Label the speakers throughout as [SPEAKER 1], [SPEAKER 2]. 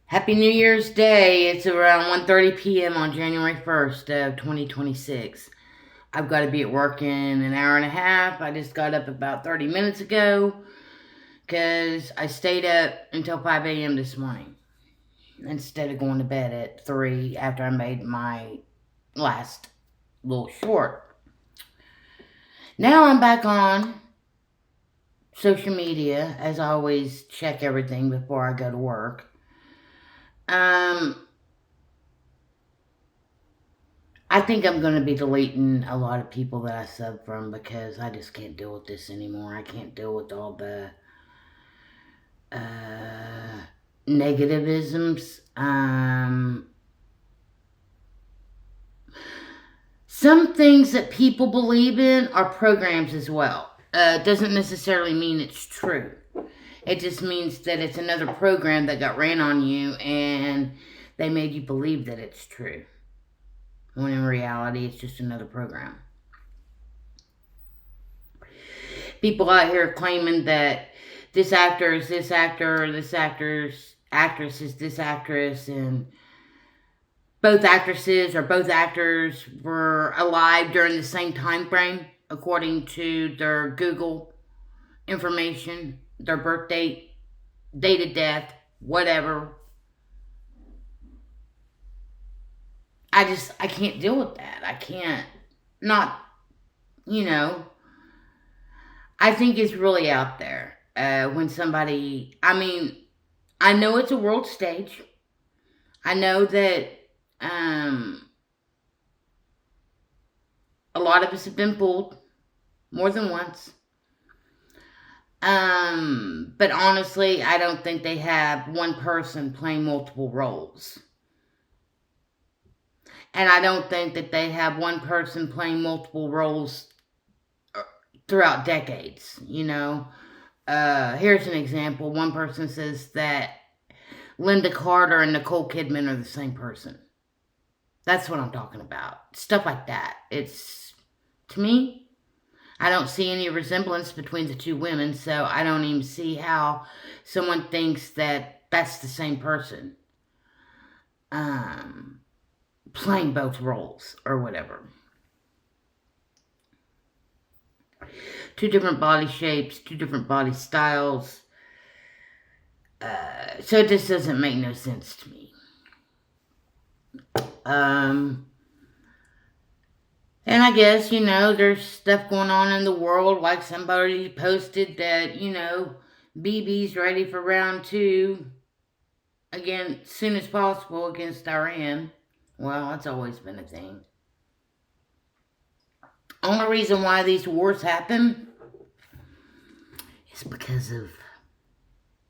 [SPEAKER 1] Happy New Year's Day. It's around 1:30 p.m. on January 1st of 2026. I've got to be at work in an hour and a half. I just got up about 30 minutes ago because I stayed up until 5 a.m. this morning instead of going to bed at 3 after I made my last little short. Now I'm back on social media, as I always check everything before I go to work. I think I'm going to be deleting a lot of people that I sub from because I just can't deal with this anymore. I can't deal with all the negativisms. Some things that people believe in are programs as well. Doesn't necessarily mean it's true. It just means that it's another program that got ran on you and they made you believe that it's true. When in reality, it's just another program. People out here claiming that this actor is this actor, or this actress is this actress, and both actresses or both actors were alive during the same time frame, according to their Google information, their birth date, date of death, whatever. I can't deal with that. I can't not, I think it's really out there. When somebody, I know it's a world stage. I know that a lot of us have been fooled more than once. But honestly, I don't think they have one person playing multiple roles. And I don't think that they have one person playing multiple roles throughout decades, Here's an example. One person says that Linda Carter and Nicole Kidman are the same person. That's what I'm talking about. Stuff like that. It's, to me, I don't see any resemblance between the two women, so I don't even see how someone thinks that that's the same person. Playing both roles or whatever. Two different body shapes, two different body styles. So it just doesn't make no sense to me. And I guess, there's stuff going on in the world, like somebody posted that, BB's ready for round 2 again, as soon as possible against Iran. Well, that's always been a thing. Only reason why these wars happen is because of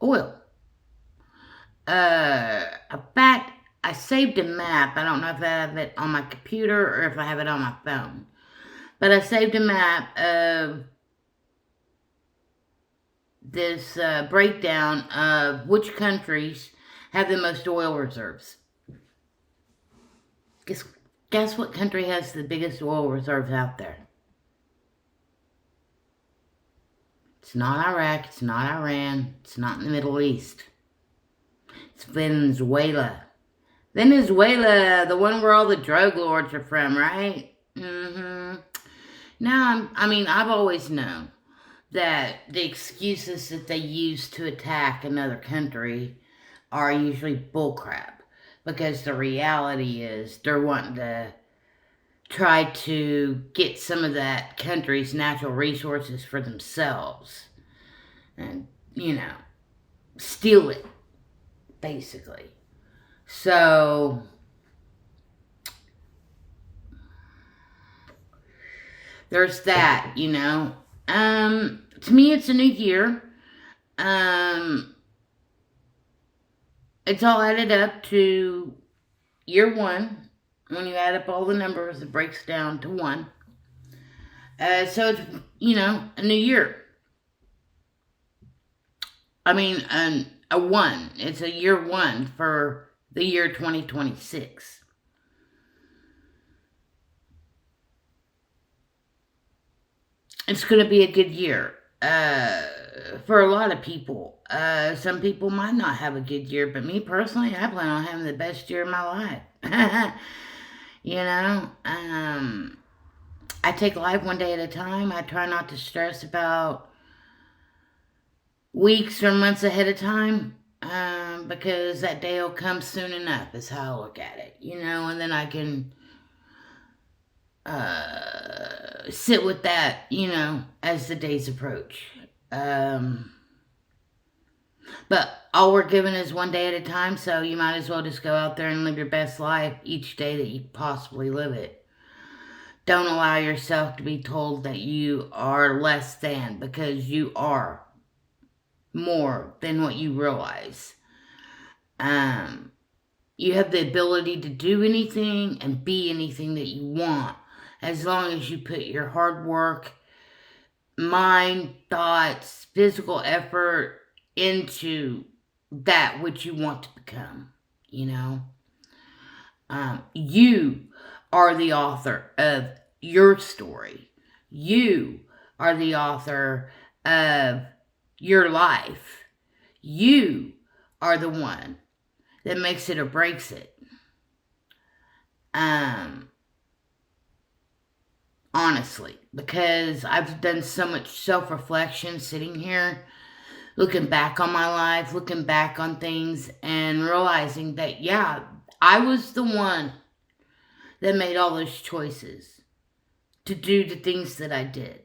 [SPEAKER 1] oil. In fact, I saved a map. I don't know if I have it on my computer or if I have it on my phone. But I saved a map of this breakdown of which countries have the most oil reserves. Guess what country has the biggest oil reserves out there? It's not Iraq, it's not Iran, it's not in the Middle East. It's Venezuela. Venezuela, the one where all the drug lords are from, right? Now, I've always known that the excuses that they use to attack another country are usually bullcrap. Because the reality is they're wanting to try to get some of that country's natural resources for themselves. And, steal it, basically. So, there's that, To me, it's a new year. It's all added up to year 1. When you add up all the numbers, it breaks down to 1. So it's, a new year. A 1. It's a year 1 for the year 2026. It's going to be a good year. for a lot of people. Some people might not have a good year, but me personally, I plan on having the best year of my life. You know, I take life one day at a time. I try not to stress about weeks or months ahead of time, because that day will come soon enough, is how I look at it, and then I can sit with that, as the days approach. But all we're given is one day at a time, so you might as well just go out there and live your best life each day that you possibly live it. Don't allow yourself to be told that you are less than, because you are more than what you realize. You have the ability to do anything and be anything that you want, as long as you put your hard work, mind, thoughts, physical effort into that which you want to become. You are the author of your story. You are the author of your life. You are the one that makes it or breaks it. Honestly, because I've done so much self-reflection sitting here, looking back on my life, looking back on things, and realizing that, yeah, I was the one that made all those choices to do the things that I did,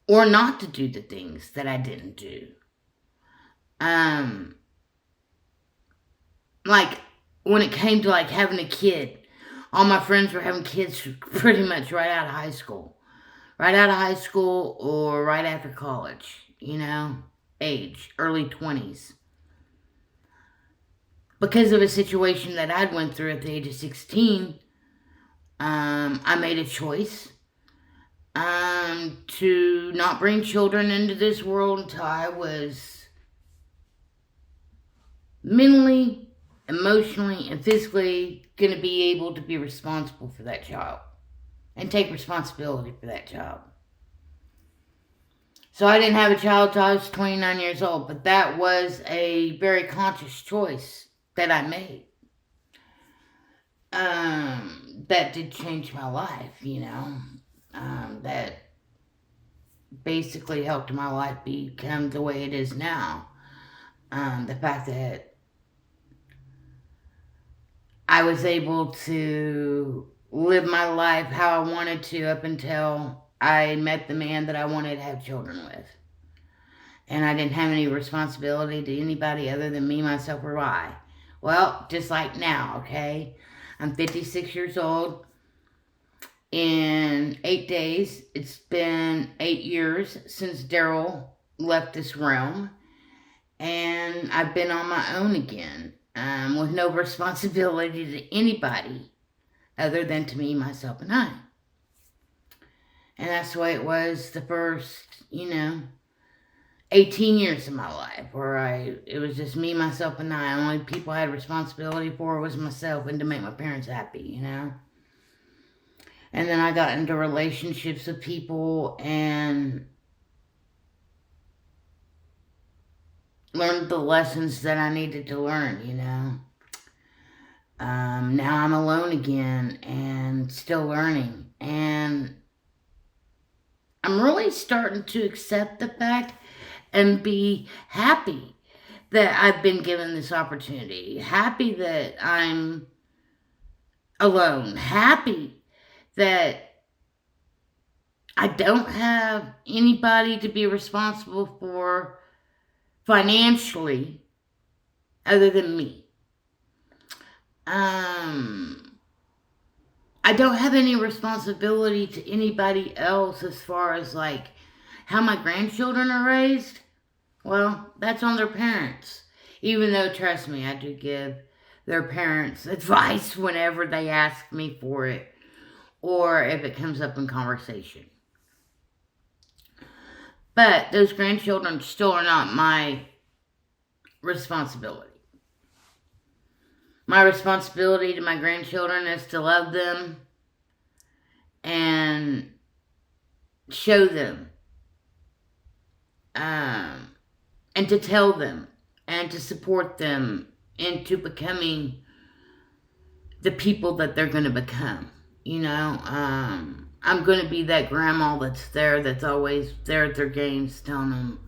[SPEAKER 1] or not to do the things that I didn't do. Like, when it came to, like, having a kid, all my friends were having kids pretty much right out of high school. Right out of high school or right after college, age, early 20s. Because of a situation that I'd went through at the age of 16, I made a choice to not bring children into this world until I was mentally, emotionally, and physically going to be able to be responsible for that child and take responsibility for that child. So I didn't have a child until I was 29 years old, but that was a very conscious choice that I made. That did change my life, that basically helped my life become the way it is now. The fact that I was able to live my life how I wanted to up until I met the man that I wanted to have children with. And I didn't have any responsibility to anybody other than me, myself, or I. Well, just like now, okay? I'm 56 years old. In 8 days, it's been 8 years since Daryl left this realm. And I've been on my own again, with no responsibility to anybody other than to me, myself, and I. And that's the way it was the first, 18 years of my life, where it was just me, myself, and I. The only people I had responsibility for was myself and to make my parents happy, And then I got into relationships with people and learned the lessons that I needed to learn, Now I'm alone again and still learning. And I'm really starting to accept the fact and be happy that I've been given this opportunity. Happy that I'm alone. Happy that I don't have anybody to be responsible for financially other than me. I don't have any responsibility to anybody else as far as like how my grandchildren are raised. Well, that's on their parents. Even though, trust me, I do give their parents advice whenever they ask me for it, or if it comes up in conversation. But those grandchildren still are not my responsibility. My responsibility to my grandchildren is to love them and show them and to tell them and to support them into becoming the people that they're going to become. I'm going to be that grandma that's always there at their games telling them,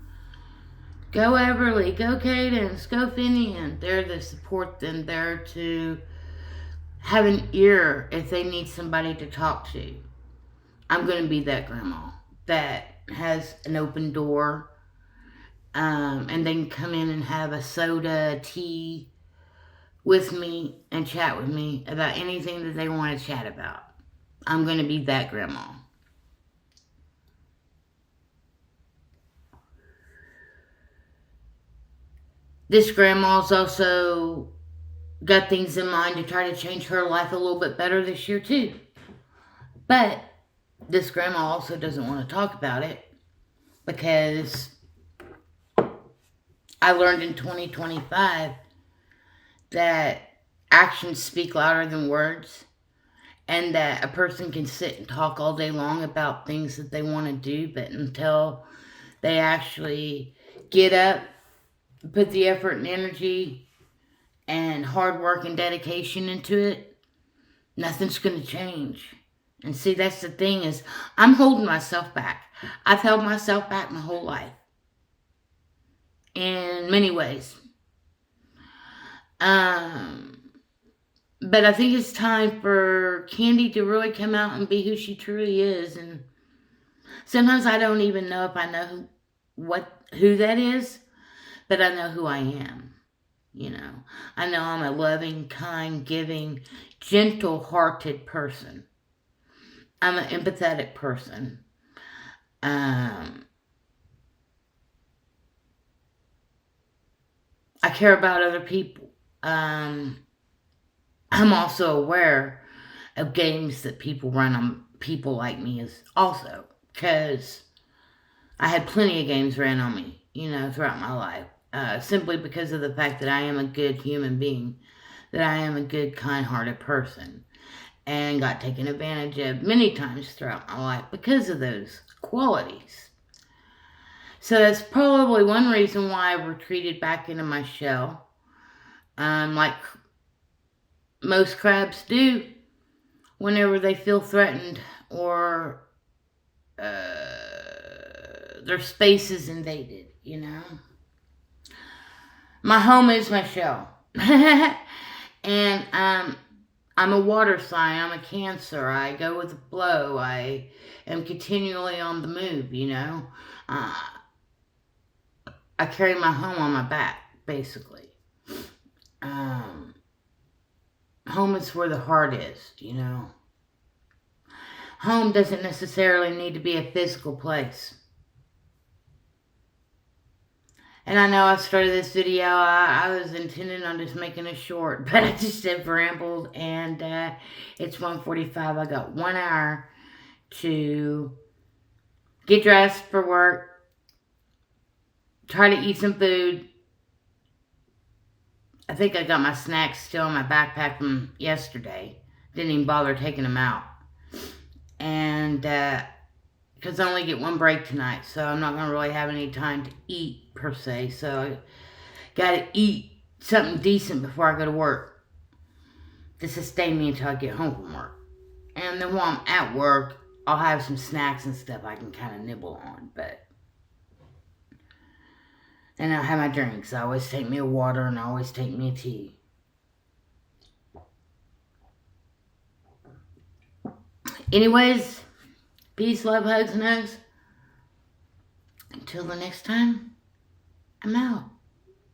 [SPEAKER 1] go Everly, go Cadence, go Finian. There to support them, there to have an ear if they need somebody to talk to. I'm going to be that grandma that has an open door, and they can come in and have a soda, tea with me and chat with me about anything that they want to chat about. I'm going to be that grandma. This grandma's also got things in mind to try to change her life a little bit better this year too. But this grandma also doesn't want to talk about it because I learned in 2025 that actions speak louder than words, and that a person can sit and talk all day long about things that they want to do, but until they actually get up, put the effort and energy and hard work and dedication into it, nothing's going to change. And see, that's the thing, is I'm holding myself back. I've held myself back my whole life in many ways. But I think it's time for Candy to really come out and be who she truly is. And sometimes I don't even know if I know who that is, but I know who I am. I know I'm a loving, kind, giving, gentle-hearted person. I'm an empathetic person. I care about other people. I'm also aware of games that people run on people like me also, because I had plenty of games ran on me, throughout my life, simply because of the fact that I am a good human being, that I am a good, kind-hearted person, and got taken advantage of many times throughout my life because of those qualities. So that's probably one reason why I retreated back into my shell, like most crabs do whenever they feel threatened or their space is invaded, My home is my shell. And I'm a water sign. I'm a Cancer. I go with the flow. I am continually on the move, I carry my home on my back, basically. Home is where the heart is, Home doesn't necessarily need to be a physical place. And I know I started this video, I was intending on just making it short, but I just have rambled, and it's 1:45. I got 1 hour to get dressed for work, try to eat some food. I think I got my snacks still in my backpack from yesterday. Didn't even bother taking them out. And because I only get one break tonight, so I'm not going to really have any time to eat, per se. So I got to eat something decent before I go to work to sustain me until I get home from work. And then while I'm at work, I'll have some snacks and stuff I can kind of nibble on. And I'll have my drinks. I always take me a water, and I always take me a tea. Anyways, peace, love, hugs, and hugs. Until the next time, I'm out.